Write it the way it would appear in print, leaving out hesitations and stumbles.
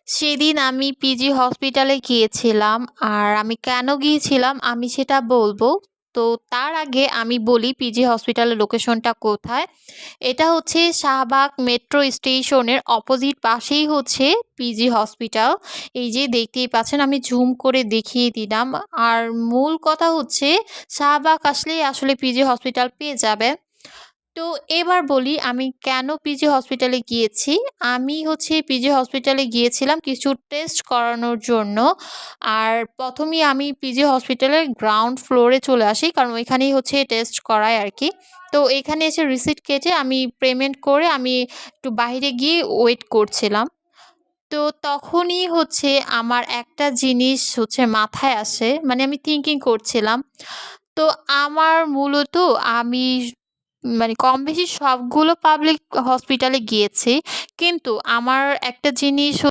সেদিন আমি পিজি হসপিটালে গিয়েছিলাম। আর আমি কেন গিয়েছিলাম আমি সেটা বলবো। তো তার আগে আমি বলি পিজি হসপিটালের লোকেশনটা কোথায়। এটা হচ্ছে শাহবাগ মেট্রো স্টেশনের অপোজিট পাশেই হচ্ছে পিজি হসপিটাল। এই যে দেখতেই পাচ্ছেন আমি জুম করে দেখিয়ে দিলাম। আর মূল কথা হচ্ছে শাহবাগ আসলেই আসলে পিজি হসপিটাল পেয়ে যাবেন। তো এবার বলি আমি কেন পিজি হসপিটালে গিয়েছি। আমি হচ্ছে পিজি হসপিটালে গিয়েছিলাম কিছু টেস্ট করানোর জন্য। আর ১ম এই আমি পিজি হসপিটালের গ্রাউন্ড ফ্লোরে চলে আসি। কারণ ওইখানেই হচ্ছে টেস্ট করায় আরকি। তো এখানে এসে রিসিট কেটে আমি পেমেন্ট করে আমি একটু বাহিরে গিয়ে ওয়েট করছিলাম। তো তখনই হচ্ছে আমার একটা জিনিস হচ্ছে মাথায় আসে। মানে আমি থিংকিং করছিলাম। তো আমার মূলত আমি মানে কম বেশি সবগুলো পাবলিক হসপিটালে গিয়েছি। কিন্তু আমার একটা জিনিস